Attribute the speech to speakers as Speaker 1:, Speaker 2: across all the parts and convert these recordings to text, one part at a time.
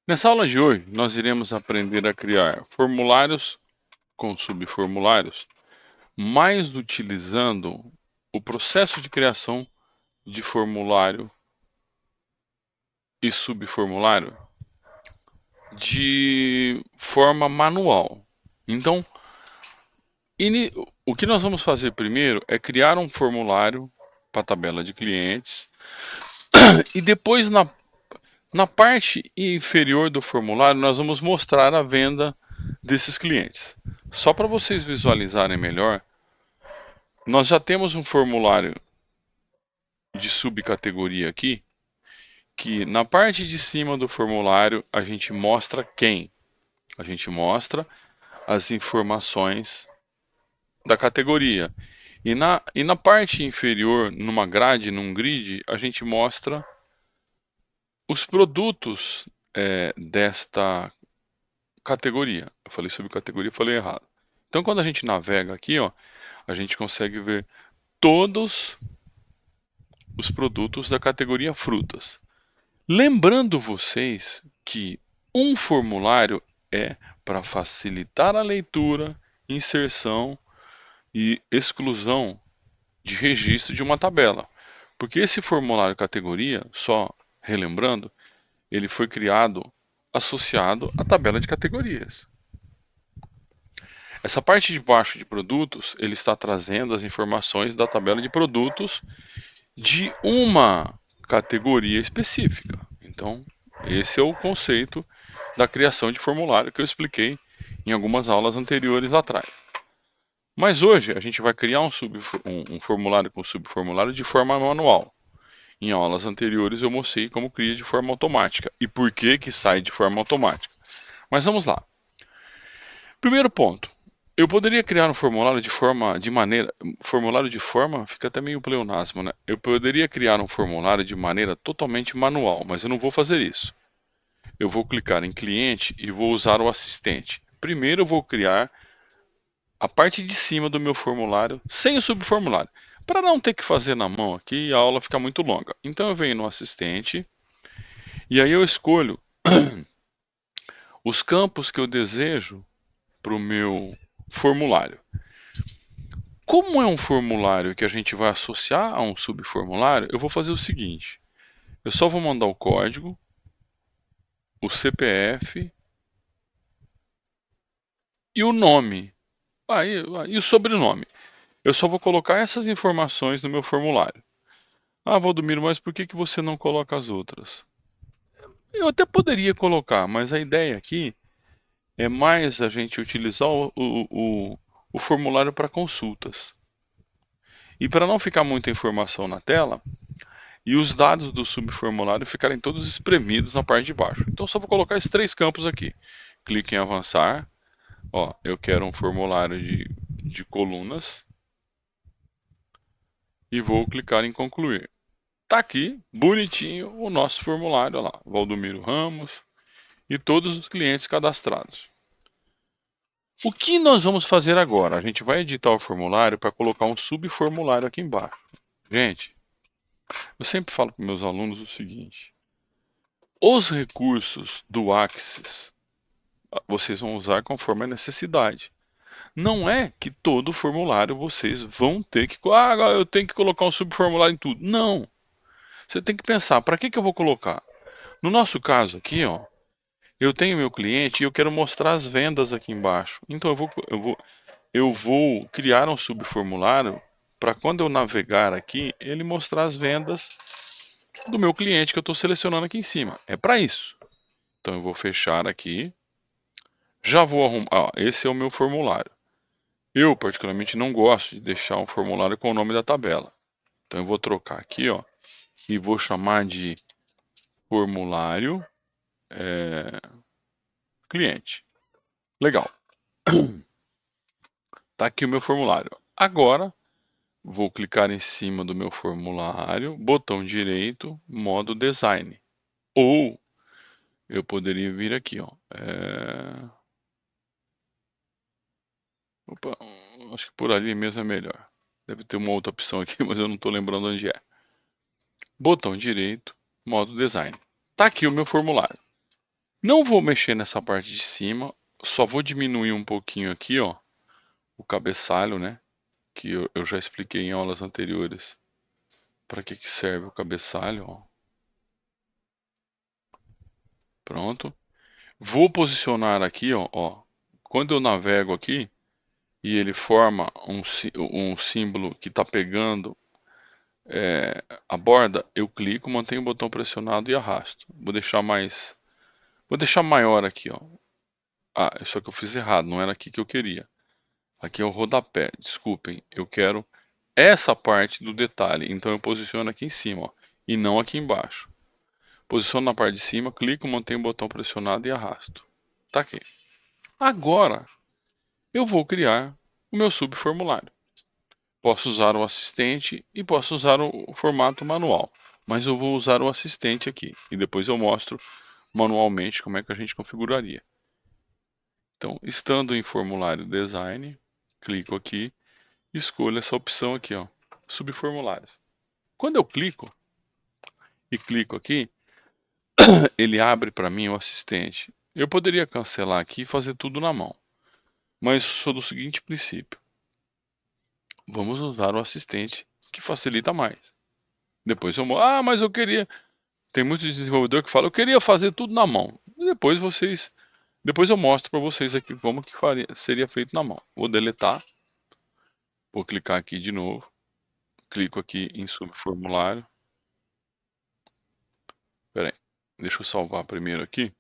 Speaker 1: Nessa aula de hoje, nós iremos aprender a criar formulários com subformulários, mas utilizando o processo de criação de formulário e subformulário de forma manual. Então, o que nós vamos fazer primeiro é criar um formulário para a tabela de clientes e depois na parte inferior do formulário nós vamos mostrar a venda desses clientes. Só para vocês visualizarem melhor, nós já temos um formulário de subcategoria aqui, que na parte de cima do formulário a gente mostra quem? A gente mostra as informações da categoria. E na parte inferior, numa grade, num grid, a gente mostra os produtos desta categoria. Eu falei subcategoria, falei errado. Então, quando a gente navega aqui, ó, a gente consegue ver todos os produtos da categoria frutas. Lembrando vocês que um formulário é para facilitar a leitura, inserção e exclusão de registro de uma tabela. Porque esse formulário categoria, só relembrando, ele foi criado associado à tabela de categorias. Essa parte de baixo de produtos, ele está trazendo as informações da tabela de produtos de uma categoria específica. Então, esse é o conceito da criação de formulário que eu expliquei em algumas aulas anteriores atrás. Mas hoje a gente vai criar um formulário com subformulário de forma manual. Em aulas anteriores eu mostrei como cria de forma automática e por que que sai de forma automática. Mas vamos lá. Primeiro ponto. Eu poderia criar um formulário formulário de forma fica até meio pleonasmo, né? Eu poderia criar um formulário de maneira totalmente manual, mas eu não vou fazer isso. Eu vou clicar em cliente e vou usar o assistente. Primeiro eu vou criar a parte de cima do meu formulário sem o subformulário, para não ter que fazer na mão aqui e a aula ficar muito longa. Então eu venho no assistente e aí eu escolho os campos que eu desejo para o meu formulário. Como é um formulário que a gente vai associar a um subformulário, eu vou fazer o seguinte: eu só vou mandar o código, o CPF e o nome, e o sobrenome. Eu só vou colocar essas informações no meu formulário. Ah, Valdomiro, mas por que que você não coloca as outras? Eu até poderia colocar, mas a ideia aqui é mais a gente utilizar o formulário para consultas. E para não ficar muita informação na tela, e os dados do subformulário ficarem todos espremidos na parte de baixo. Então só vou colocar esses três campos aqui. Clique em avançar. Ó, eu quero um formulário de colunas e vou clicar em concluir. Tá aqui, bonitinho, o nosso formulário, olha lá, Valdomiro Ramos e todos os clientes cadastrados. O que nós vamos fazer agora? A gente vai editar o formulário para colocar um subformulário aqui embaixo. Gente, eu sempre falo para meus alunos o seguinte: os recursos do Axis vocês vão usar conforme a necessidade. Não é que todo formulário vocês vão ter que. Ah, eu tenho que colocar um subformulário em tudo. Não. Você tem que pensar, para que eu vou colocar? No nosso caso aqui, ó, eu tenho meu cliente e eu quero mostrar as vendas aqui embaixo. Então eu vou criar um subformulário para quando eu navegar aqui, ele mostrar as vendas do meu cliente que eu estou selecionando aqui em cima. É para isso. Então eu vou fechar aqui. Já vou arrumar. Ó, esse é o meu formulário. Eu, particularmente, não gosto de deixar um formulário com o nome da tabela. Então, eu vou trocar aqui, ó, e vou chamar de formulário cliente. Legal. Tá aqui o meu formulário. Agora, vou clicar em cima do meu formulário, botão direito, modo design. Ou eu poderia vir aqui, ó. Opa, acho que por ali mesmo é melhor. Deve ter uma outra opção aqui, mas eu não estou lembrando onde é. Botão direito, modo design. Tá aqui o meu formulário. Não vou mexer nessa parte de cima, só vou diminuir um pouquinho aqui, ó, o cabeçalho, né? Que eu já expliquei em aulas anteriores. Para que que serve o cabeçalho, ó. Pronto. Vou posicionar aqui, ó. Quando eu navego aqui e ele forma um símbolo que está pegando a borda, eu clico, mantenho o botão pressionado e arrasto. Vou deixar maior aqui, ó. Ah, só que eu fiz errado, não era aqui que eu queria. Aqui é o rodapé, desculpem, eu quero essa parte do detalhe, então eu posiciono aqui em cima, ó, e não aqui embaixo. Posiciono na parte de cima, clico, mantenho o botão pressionado e arrasto. Tá aqui. Agora, eu vou criar o meu subformulário. Posso usar o assistente e posso usar o formato manual, mas eu vou usar o assistente aqui e depois eu mostro manualmente como é que a gente configuraria. Então, estando em formulário design, clico aqui e escolho essa opção aqui, ó, subformulários. Quando eu clico aqui, ele abre para mim o assistente. Eu poderia cancelar aqui e fazer tudo na mão, mas sou do seguinte princípio: vamos usar o assistente que facilita mais. Depois mas eu queria. Tem muitos desenvolvedores que falam, eu queria fazer tudo na mão. Depois eu mostro para vocês aqui como que seria feito na mão. Vou deletar, vou clicar aqui de novo, clico aqui em subformulário. Pera aí, deixa eu salvar primeiro aqui,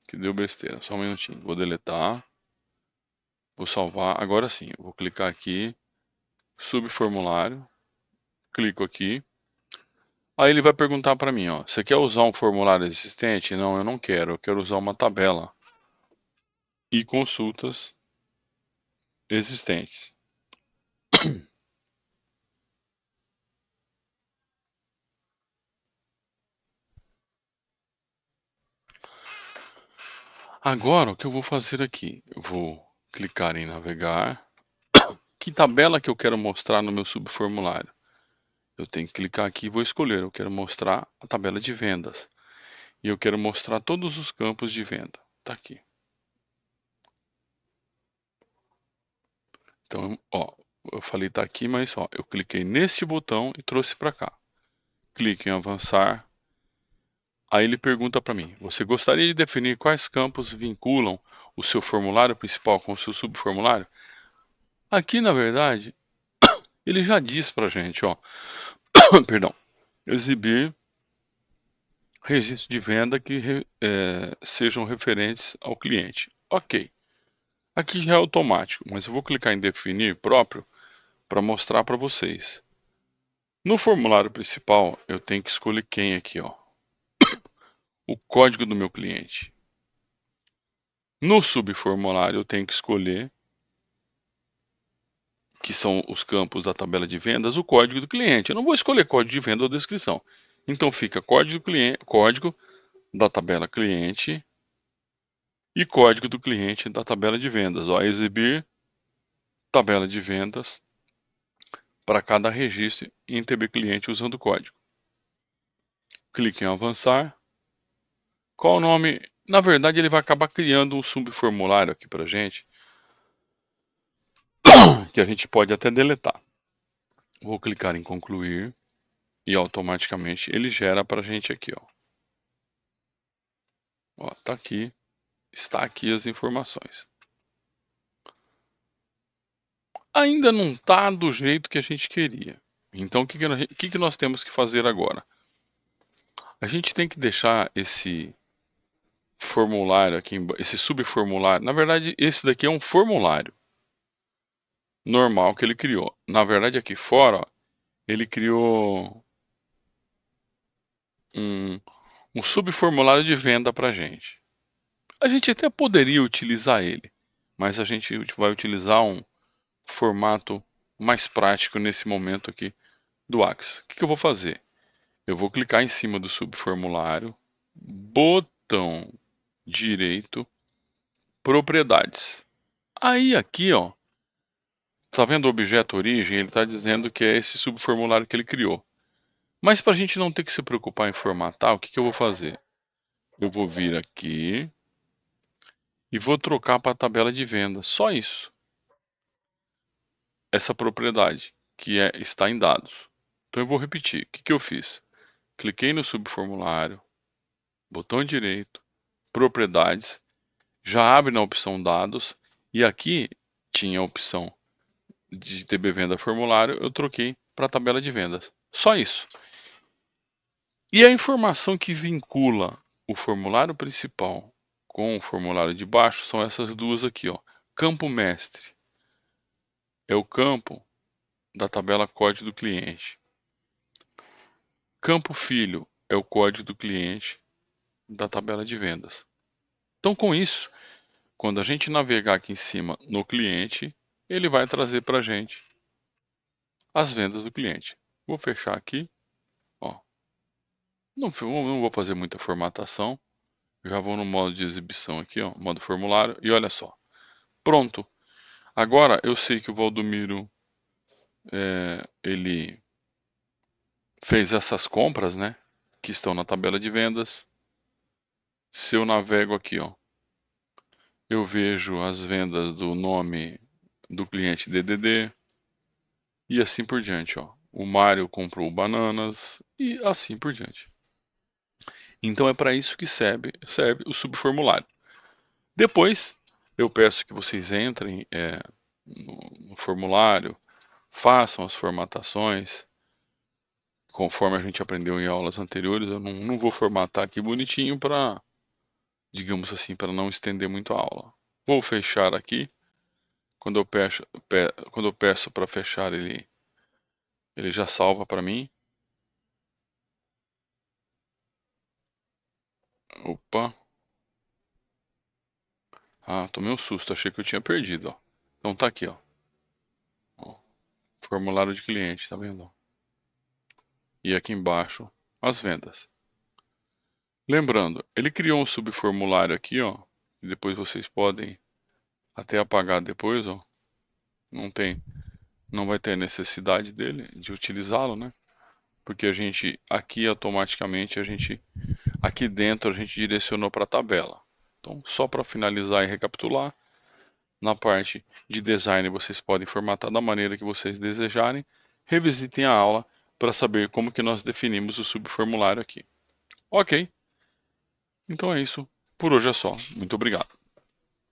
Speaker 1: que deu besteira. Só um minutinho, vou deletar, vou salvar. Agora sim, eu vou clicar aqui, subformulário, clico aqui. Aí ele vai perguntar para mim, ó, você quer usar um formulário existente? Não, eu não quero, eu quero usar uma tabela e consultas existentes. Agora o que eu vou fazer aqui? Eu vou clicar em navegar. Que tabela que eu quero mostrar no meu subformulário? Eu tenho que clicar aqui e vou escolher. Eu quero mostrar a tabela de vendas. E eu quero mostrar todos os campos de venda. Tá aqui. Então, ó, eu falei tá aqui, mas ó, eu cliquei neste botão e trouxe para cá. Clique em avançar. Aí ele pergunta para mim: você gostaria de definir quais campos vinculam o seu formulário principal com o seu subformulário? Aqui, na verdade, ele já diz para a gente, ó, perdão, exibir registros de venda que sejam referentes ao cliente. Ok. Aqui já é automático, mas eu vou clicar em definir próprio para mostrar para vocês. No formulário principal, eu tenho que escolher quem aqui, ó, o código do meu cliente. No subformulário, eu tenho que escolher, que são os campos da tabela de vendas, o código do cliente. Eu não vou escolher código de venda ou descrição. Então fica código do cliente, código da tabela cliente e código do cliente da tabela de vendas. Ó, exibir tabela de vendas para cada registro em TB cliente usando o código. Clique em avançar. Qual o nome? Na verdade, ele vai acabar criando um subformulário aqui para gente, que a gente pode até deletar. Vou clicar em concluir e automaticamente ele gera para a gente aqui, ó. Ó, tá aqui, está aqui as informações. Ainda não está do jeito que a gente queria. Então, o que nós temos que fazer agora? A gente tem que deixar esse formulário aqui, esse subformulário. Na verdade, esse daqui é um formulário normal que ele criou. Na verdade, aqui fora, ó, ele criou um, um subformulário de venda para a gente. A gente até poderia utilizar ele, mas a gente vai utilizar um formato mais prático nesse momento aqui do Axis. O que eu vou fazer? Eu vou clicar em cima do subformulário, botão direito, propriedades. Aí aqui, ó, tá vendo o objeto origem? Ele está dizendo que é esse subformulário que ele criou. Mas para a gente não ter que se preocupar em formatar, o que eu vou fazer? eu vou vir aqui e vou trocar para a tabela de vendas. Só isso. Essa propriedade, que está em dados. Então eu vou repetir. O que eu fiz? Cliquei no subformulário, botão direito, propriedades, já abre na opção dados e aqui tinha a opção de TB venda formulário, eu troquei para a tabela de vendas. Só isso. E a informação que vincula o formulário principal com o formulário de baixo são essas duas aqui, ó. Campo mestre é o campo da tabela código do cliente. Campo filho é o código do cliente da tabela de vendas. Então, com isso, quando a gente navegar aqui em cima no cliente, ele vai trazer para a gente as vendas do cliente. Vou fechar aqui, ó. Não vou fazer muita formatação. Já vou no modo de exibição aqui, ó, modo formulário, e olha só. Pronto. Agora eu sei que o Valdomiro ele fez essas compras, né, que estão na tabela de vendas. Se eu navego aqui, ó, eu vejo as vendas do nome do cliente DDD e assim por diante, ó. O Mário comprou bananas e assim por diante. Então é para isso que serve o subformulário. Depois eu peço que vocês entrem no formulário, façam as formatações, conforme a gente aprendeu em aulas anteriores. Eu não vou formatar aqui bonitinho para, digamos assim, para não estender muito a aula. Vou fechar aqui. Quando eu peço para fechar, ele já salva para mim. Opa. Ah, tomei um susto, achei que eu tinha perdido, ó. Então tá aqui, ó. Ó, formulário de cliente, tá vendo? E aqui embaixo, as vendas. Lembrando, ele criou um subformulário aqui, ó. E depois vocês podem até apagar depois, ó. Não vai ter necessidade dele de utilizá-lo, né? Porque a gente aqui automaticamente aqui dentro a gente direcionou para a tabela. Então, só para finalizar e recapitular, na parte de design vocês podem formatar da maneira que vocês desejarem. Revisitem a aula para saber como que nós definimos o subformulário aqui. Ok? Então é isso. Por hoje é só. Muito obrigado.